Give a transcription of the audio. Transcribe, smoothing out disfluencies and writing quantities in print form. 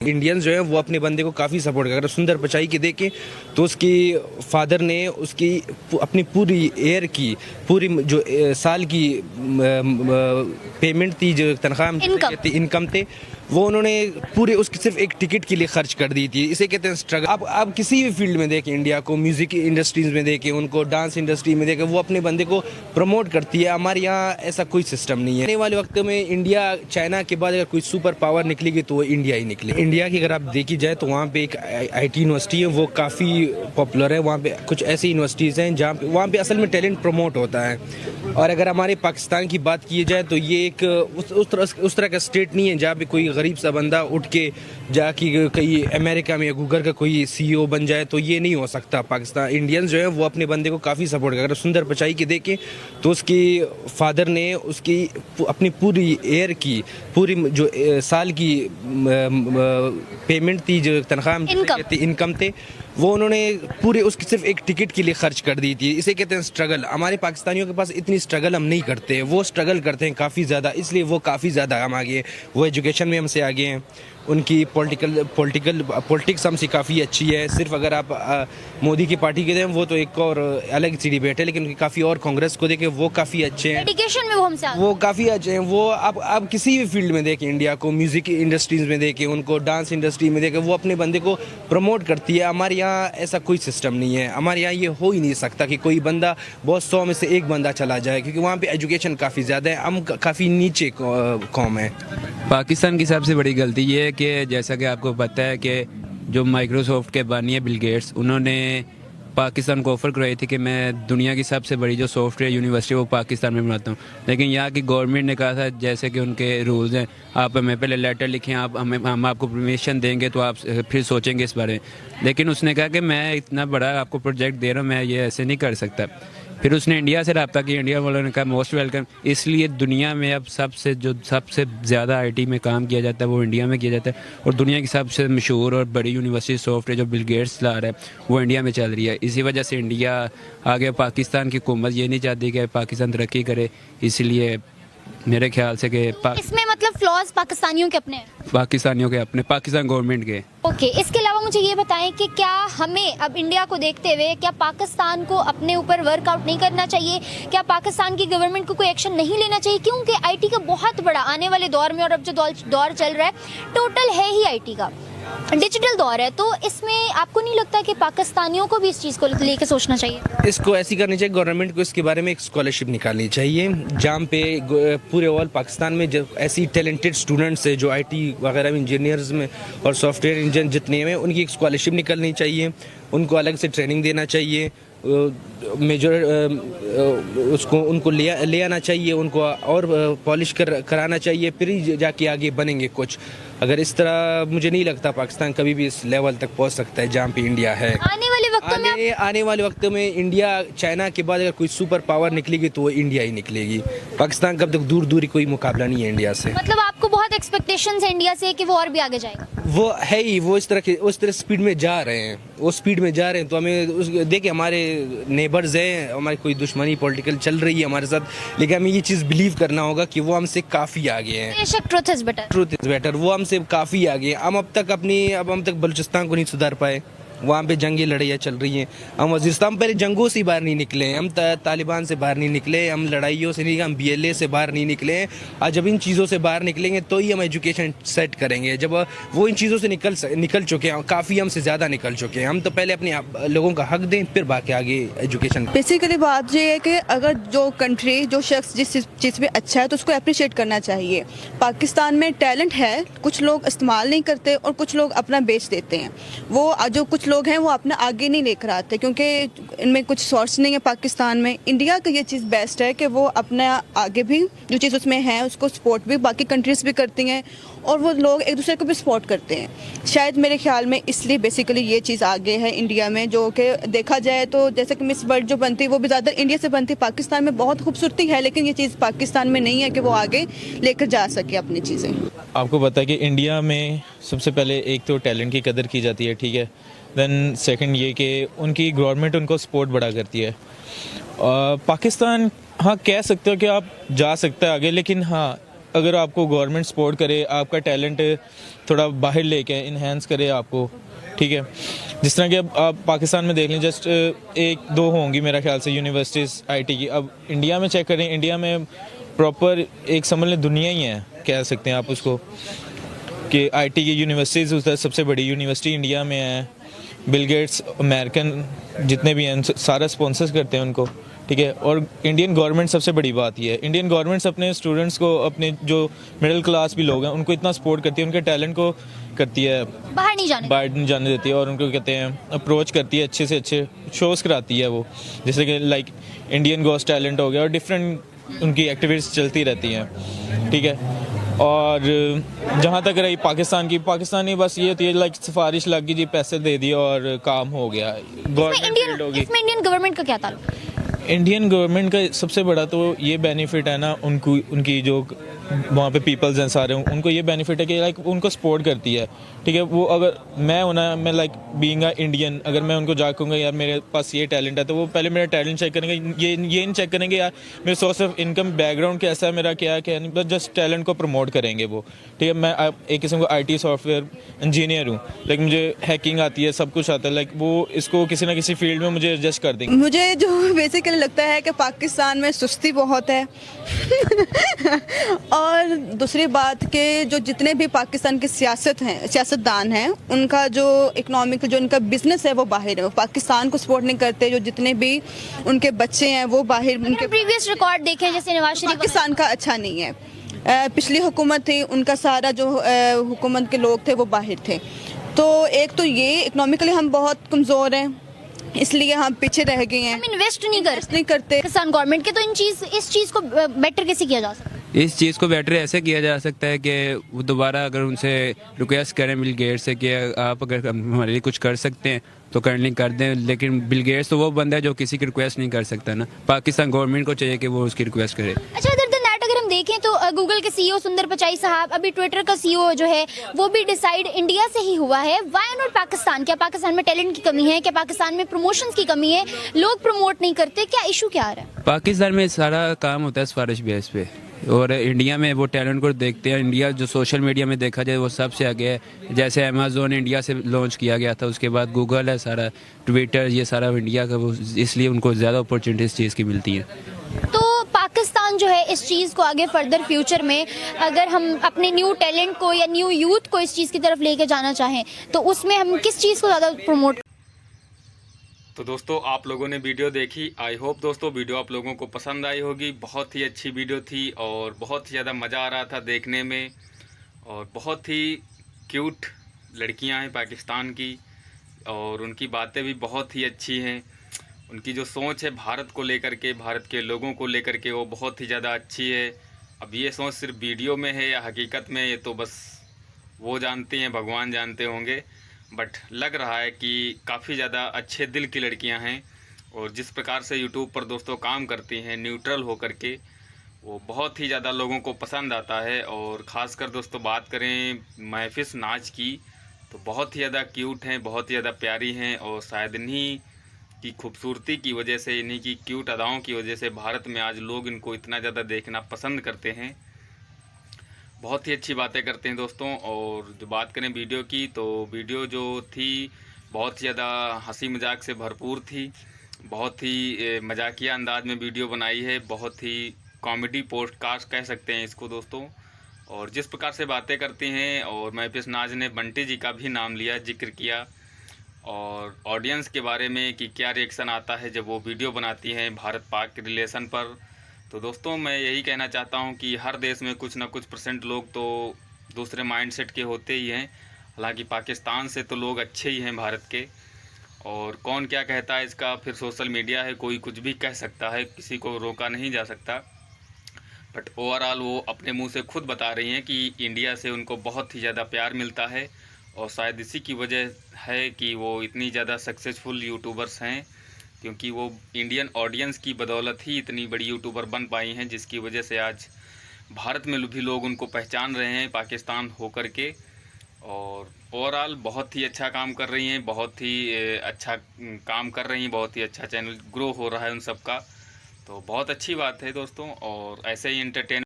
Indians जो है वो अपने बंदे को काफ़ी सपोर्ट कर, अगर सुंदर पिचाई के देखें तो उसकी फादर ने उसकी अपनी पूरी ईयर की पूरी जो साल की पेमेंट थी, जो तनख्वाह इनकम थे, वो उन्होंने पूरे उसकी सिर्फ एक टिकट के लिए खर्च कर दी थी। इसे कहते हैं स्ट्रगल। आप किसी भी फील्ड में देखें, इंडिया को म्यूज़िक इंडस्ट्रीज़ में देखें, उनको डांस इंडस्ट्री में देखें, वो अपने बंदे को प्रमोट करती है। हमारे यहाँ ऐसा कोई सिस्टम नहीं है। आने वाले वक्त में इंडिया चाइना के बाद अगर कोई सुपर पावर निकलेगी तो वो इंडिया ही निकले। इंडिया की अगर आप देखी जाए तो वहाँ पे एक IT यूनिवर्सिटी है, वो काफ़ी पॉपुलर है। वहाँ पे कुछ ऐसी यूनिवर्सिटीज़ हैं जहाँ पे वहाँ पे असल में टैलेंट प्रमोट होता है। और अगर हमारे पाकिस्तान की बात की जाए तो ये एक उस तरह का स्टेट नहीं है जहाँ पे कोई गरीब सा बंदा उठ के जाके कहीं अमेरिका में या गूगल का कोई CEO बन जाए, तो ये नहीं हो सकता। पाकिस्तान इंडियंस जो है वो अपने बंदे को काफ़ी सपोर्ट कर, अगर सुंदर पिचाई के देखें तो उसकी फादर ने उसकी अपनी पूरी ईयर की पूरी जो साल की पेमेंट थी, जो तनख्वाह इनकम थे, वो उन्होंने पूरे उसकी सिर्फ एक टिकट के लिए खर्च कर दी थी। इसे कहते हैं स्ट्रगल। हमारे पाकिस्तानियों के पास इतनी स्ट्रगल हम नहीं करते हैं, वो स्ट्रगल करते हैं काफ़ी ज़्यादा, इसलिए वो काफ़ी ज़्यादा हम आगे हैं। वो एजुकेशन में हमसे आगे हैं, उनकी पॉलिटिक्स हमसे काफ़ी अच्छी है। सिर्फ अगर आप मोदी की पार्टी के दें वो तो एक और अलग सी डिबेट है, लेकिन उनकी काफ़ी और कांग्रेस को देखें वो काफ़ी अच्छे हैं। एजुकेशन में वो हमसे आगे, वो काफ़ी अच्छे हैं। वो आप किसी भी फील्ड में देखें, इंडिया को म्यूज़िक इंडस्ट्रीज़ में देखें, उनको डांस इंडस्ट्री में देखें, वो अपने बंदे को प्रमोट करती है। हमारे यहाँ ऐसा कोई सिस्टम नहीं है। हमारे यहाँ ये हो ही नहीं सकता कि कोई बंदा बहुत 100 में से एक बंदा चला जाए, क्योंकि वहाँ पे एजुकेशन काफ़ी ज़्यादा है। हम काफ़ी नीचे कौम है। पाकिस्तान की सबसे बड़ी गलती ये है कि जैसा कि आपको पता है कि जो माइक्रोसॉफ्ट के बानी है बिल गेट्स, उन्होंने पाकिस्तान को ऑफ़र कराई थी कि मैं दुनिया की सबसे बड़ी जो सॉफ्टवेयर यूनिवर्सिटी वो पाकिस्तान में बनाता हूँ। लेकिन यहाँ की गवर्नमेंट ने कहा था, जैसे कि उनके रूल्स हैं, आप हमें पहले लेटर लिखें, हम आपको परमिशन देंगे तो आप फिर सोचेंगे इस बारे में। लेकिन उसने कहा कि मैं इतना बड़ा आपको प्रोजेक्ट दे रहा हूँ, मैं ये ऐसे नहीं कर सकता। फिर उसने इंडिया से रब्ता किया, इंडिया वालों ने कहा मोस्ट वेलकम। इसलिए दुनिया में अब सबसे ज़्यादा IT में काम किया जाता है वो इंडिया में किया जाता है, और दुनिया की सबसे मशहूर और बड़ी यूनिवर्सिटी सॉफ्टवेयर जो बिल गेट्स ला रहा है वो इंडिया में चल रही है। इसी वजह से इंडिया आगे, पाकिस्तान की हुकूमत ये नहीं चाहती कि पाकिस्तान तरक्की करे, इसलिए मेरे ख्याल से कि इसमें मतलब फ्लॉज पाकिस्तानियों के अपने हैं, पाकिस्तानियों के अपने, पाकिस्तान गवर्नमेंट के। ओके। इसके अलावा मुझे ये बताएं कि क्या हमें अब इंडिया को देखते हुए क्या पाकिस्तान को अपने ऊपर वर्कआउट नहीं करना चाहिए? क्या पाकिस्तान की गवर्नमेंट को कोई एक्शन नहीं लेना चाहिए? क्योंकि IT का बहुत बड़ा आने वाले दौर में, और अब जो दौर चल रहा है टोटल है ही IT का, डिजिटल दौर है, तो इसमें आपको नहीं लगता कि पाकिस्तानियों को भी इस चीज़ को लेकर सोचना चाहिए? इसको ऐसी करनी चाहिए, गवर्नमेंट को इसके बारे में एक स्कॉलरशिप निकालनी चाहिए, जहाँ पे पूरे ऑल पाकिस्तान में जब ऐसी टैलेंटेड स्टूडेंट्स है जो IT वगैरह में, इंजीनियर्स में और सॉफ्टवेयर इंजीनियर जितने में, उनकी एक स्कॉलरशिप निकलनी चाहिए, उनको अलग से ट्रेनिंग देना चाहिए, मेजर उनको ले आना चाहिए, उनको और पॉलिश कराना चाहिए, फिर ही जाके आगे बनेंगे कुछ। अगर इस तरह, मुझे नहीं लगता पाकिस्तान कभी भी इस लेवल तक पहुंच सकता है जहाँ पे इंडिया है। आने वाले वक्तों में इंडिया चाइना के बाद अगर कोई सुपर पावर निकलेगी तो वो इंडिया ही निकलेगी। पाकिस्तान का अब तक दूर कोई मुकाबला नहीं है इंडिया से। मतलब आपको बहुत एक्सपेक्टेशंस है इंडिया से कि वो और भी आगे जाएगा? वो है ही, वो उस तरह स्पीड में जा रहे हैं, वो स्पीड में जा रहे हैं। तो हमें देखिए, हमारे नेबर्स हैं, हमारी कोई दुश्मनी पॉलिटिकल चल रही है हमारे साथ, लेकिन हमें ये चीज़ बिलीव करना होगा कि वो हमसे काफ़ी आगे हैं। बेशक ट्रूथ इज बेटर, वो हमसे काफ़ी आगे हैं। हम अब तक बलूचिस्तान को नहीं सुधार पाए, वहाँ पे जंगी लड़ाइयाँ चल रही हैं। हम वज़ीरिस्तान पहले जंगों से बाहर नहीं निकले हैं, हम तालिबान से बाहर नहीं निकले, हम लड़ाइयों से नहीं, हम BLA से बाहर नहीं निकले हैं। आज जब इन चीज़ों से बाहर निकलेंगे तो ही हम एजुकेशन सेट करेंगे। जब वो इन चीज़ों से निकल चुके हैं, काफ़ी हमसे ज़्यादा निकल चुके हैं, हम तो पहले अपने लोगों का हक दें, फिर बाकी आगे एजुकेशन। बेसिकली बात ये है कि अगर जो कंट्री, जो शख्स जिस चीज़ में अच्छा है तो उसको अप्रिशिएट करना चाहिए। पाकिस्तान में टैलेंट है, कुछ लोग इस्तेमाल नहीं करते और कुछ लोग अपना बेच देते हैं। वो जो कुछ लोग हैं वो अपना आगे नहीं लेकर आते, क्योंकि इनमें कुछ सोर्स नहीं है पाकिस्तान में। इंडिया का ये चीज़ बेस्ट है कि वो अपना आगे भी जो चीज़ उसमें है उसको सपोर्ट भी बाकी कंट्रीज़ भी करती हैं, और वो लोग एक दूसरे को भी सपोर्ट करते हैं। शायद मेरे ख्याल में इसलिए बेसिकली ये चीज़ आगे है इंडिया में। जो कि देखा जाए तो जैसे कि मिस वर्ल्ड जो बनती है वो भी ज़्यादा इंडिया से बनती है। पाकिस्तान में बहुत खूबसूरती है, लेकिन ये चीज़ पाकिस्तान में नहीं है कि वो आगे लेकर जा सके अपनी चीज़ें। आपको पता है कि इंडिया में सबसे पहले एक तो टैलेंट की कदर की जाती है, ठीक है। देन सेकंड ये कि उनकी गवर्नमेंट उनको सपोर्ट बड़ा करती है। पाकिस्तान, हाँ, कह सकते हो कि आप जा सकते हैं आगे, लेकिन हाँ, अगर आपको गवर्नमेंट सपोर्ट करे, आपका टैलेंट थोड़ा बाहर लेके इन्हेंस करे आपको, ठीक है। जिस तरह कि अब आप पाकिस्तान में देख लें, जस्ट 1-2 होंगी मेरा ख्याल से यूनिवर्सिटीज़ आईटी की। अब इंडिया में चेक करें, इंडिया में प्रॉपर एक समझ लें दुनिया ही है, कह सकते हैं आप उसको, कि आईटी की यूनिवर्सिटीज़ उस सबसे बड़ी यूनिवर्सिटी इंडिया में है। बिल गेट्स अमेरिकन जितने भी हैं सारा स्पॉन्सर्स करते हैं उनको, ठीक है। और इंडियन गवर्नमेंट, सबसे बड़ी बात ये है, इंडियन गवर्नमेंट्स अपने स्टूडेंट्स को, अपने जो मिडिल क्लास भी लोग हैं उनको इतना सपोर्ट करती है, उनके टैलेंट को करती है, बाहर नहीं जाने देती है, और उनको कहते हैं अप्रोच करती है, अच्छे से अच्छे शोज़ कराती है वो, जैसे कि लाइक इंडियन गोस्ट टैलेंट हो गया, और डिफरेंट उनकी एक्टिविटीज़ चलती रहती हैं, ठीक है। और जहाँ तक रही पाकिस्तान की, पाकिस्तानी बस ये होती है लाइक सिफारिश लग गई जी, पैसे दे दिए और काम हो गया। इसमें इंडियन गवर्नमेंट का क्या ताल्लुक? इंडियन गवर्नमेंट का सबसे बड़ा तो ये बेनिफिट है ना, उनकी जो वहाँ पे पीपल्स हैं सारे, उनको ये बेनिफिट है कि लाइक उनको सपोर्ट करती है, ठीक है। वो अगर मैं होना, मैं लाइक बीइंग अ इंडियन, अगर मैं उनको जा कहूँगा यार मेरे पास ये टैलेंट है, तो वो पहले मेरा टैलेंट चेक करेंगे, ये नहीं चेक करेंगे यार मेरे सोर्स ऑफ इनकम बैकग्राउंड कैसा है, मेरा क्या है क्या नहीं, बस जस्ट टैलेंट को प्रमोट करेंगे वो, ठीक है। मैं एक किस्म का IT सॉफ्टवेयर इंजीनियर हूँ, लाइक मुझे हैकिंग आती है, सब कुछ आता है, लाइक वो इसको किसी ना किसी फील्ड में मुझे एडजस्ट कर देंगे। मुझे जो बेसिकली लगता है कि पाकिस्तान में सुस्ती बहुत है और दूसरी बात कि जो जितने भी पाकिस्तान के सियासतदान हैं, उनका जो इकोनॉमिक जो उनका बिजनेस है वो बाहर है, वो पाकिस्तान को सपोर्ट नहीं करते। जो जितने भी उनके बच्चे हैं वो बाहर, उनके प्रीवियस रिकॉर्ड देखें जैसे नवाज शरीफ, पाकिस्तान का अच्छा नहीं है। पिछली हुकूमत थी, उनका सारा जो हुकूमत के लोग थे वो बाहर थे। तो एक तो ये इकोनॉमिकली हम बहुत कमज़ोर हैं, इसलिए हम पीछे रह गए हैं, हम इन्वेस्ट नहीं करते पाकिस्तान गवर्नमेंट के। तो इस चीज़ को बेटर कैसे किया जा सकता है? इस चीज़ को बेटर ऐसे किया जा सकता है कि वो दोबारा अगर उनसे रिक्वेस्ट करें बिल गेट्स से कि आप अगर हमारे लिए कुछ कर सकते हैं तो करने कर दें, लेकिन बिल गेट्स तो वो बंदा है जो किसी की रिक्वेस्ट नहीं कर सकता ना, पाकिस्तान गवर्नमेंट को चाहिए कि वो उसकी रिक्वेस्ट करे। अच्छा, अदर देन दैट अगर हम देखें तो गूगल के CEO सुंदर पिचाई साहब, अभी ट्विटर का CEO जो है वो भी डिसाइड इंडिया से ही हुआ है। Why not Pakistan? क्या पाकिस्तान में टैलेंट की कमी है? क्या पाकिस्तान में प्रमोशंस की कमी है? लोग प्रमोट नहीं करते? क्या इशू क्या आ रहा है? पाकिस्तान में सारा काम होता है सिफारिश बेस पे, और इंडिया में वो टैलेंट को देखते हैं। इंडिया जो सोशल मीडिया में देखा जाए वो सबसे आगे है, जैसे अमेज़ोन इंडिया से लॉन्च किया गया था, उसके बाद गूगल है, सारा ट्विटर, ये सारा इंडिया का, वो इसलिए उनको ज़्यादा अपॉर्चुनिटी इस चीज़ की मिलती हैं। तो पाकिस्तान जो है इस चीज़ को आगे फर्दर फ्यूचर में अगर हम अपने न्यू टैलेंट को या न्यू यूथ को इस चीज़ की तरफ लेके जाना चाहें तो उसमें हम किस चीज़ को ज़्यादा प्रमोट? तो दोस्तों आप लोगों ने वीडियो देखी, आई होप दोस्तों वीडियो आप लोगों को पसंद आई होगी। बहुत ही अच्छी वीडियो थी और बहुत ही ज़्यादा मज़ा आ रहा था देखने में, और बहुत ही क्यूट लड़कियां हैं पाकिस्तान की, और उनकी बातें भी बहुत ही अच्छी हैं। उनकी जो सोच है भारत को लेकर के, भारत के लोगों को लेकर के, वो बहुत ही ज़्यादा अच्छी है। अब ये सोच सिर्फ वीडियो में है या हकीकत में, ये तो बस वो जानती हैं, भगवान जानते होंगे, बट लग रहा है कि काफ़ी ज़्यादा अच्छे दिल की लड़कियां हैं। और जिस प्रकार से यूट्यूब पर दोस्तों काम करती हैं न्यूट्रल होकर के, वो बहुत ही ज़्यादा लोगों को पसंद आता है। और ख़ासकर दोस्तों बात करें महफिस नाज की, तो बहुत ही ज़्यादा क्यूट हैं, बहुत ही ज़्यादा प्यारी हैं, और शायद इन्हीं की खूबसूरती की वजह से, इन्हीं की क्यूट अदाओं की वजह से भारत में आज लोग इनको इतना ज़्यादा देखना पसंद करते हैं। बहुत ही अच्छी बातें करते हैं दोस्तों। और जो बात करें वीडियो की, तो वीडियो जो थी बहुत ही ज़्यादा हंसी मजाक से भरपूर थी, बहुत ही मजाकिया अंदाज में वीडियो बनाई है, बहुत ही कॉमेडी पॉडकास्ट कह सकते हैं इसको दोस्तों। और जिस प्रकार से बातें करती हैं, और महफिस नाज ने बंटी जी का भी नाम लिया, जिक्र किया, और ऑडियंस के बारे में कि क्या रिएक्शन आता है जब वो वीडियो बनाती हैं भारत पाक के रिलेशन पर। तो दोस्तों मैं यही कहना चाहता हूं कि हर देश में कुछ ना कुछ % लोग तो दूसरे माइंडसेट के होते ही हैं। हालांकि पाकिस्तान से तो लोग अच्छे ही हैं भारत के, और कौन क्या कहता है इसका, फिर सोशल मीडिया है, कोई कुछ भी कह सकता है, किसी को रोका नहीं जा सकता। बट ओवरऑल वो अपने मुंह से खुद बता रही हैं कि इंडिया से उनको बहुत ही ज़्यादा प्यार मिलता है, और शायद इसी की वजह है कि वो इतनी ज़्यादा सक्सेसफुल यूट्यूबर्स हैं, क्योंकि वो इंडियन ऑडियंस की बदौलत ही इतनी बड़ी यूट्यूबर बन पाई हैं, जिसकी वजह से आज भारत में भी लोग उनको पहचान रहे हैं पाकिस्तान होकर के। और ओवरऑल बहुत ही अच्छा काम कर रही हैं, बहुत ही अच्छा काम कर रही हैं, बहुत ही अच्छा चैनल ग्रो हो रहा है उन सब का, तो बहुत अच्छी बात है दोस्तों। और ऐसे ही एंटरटेन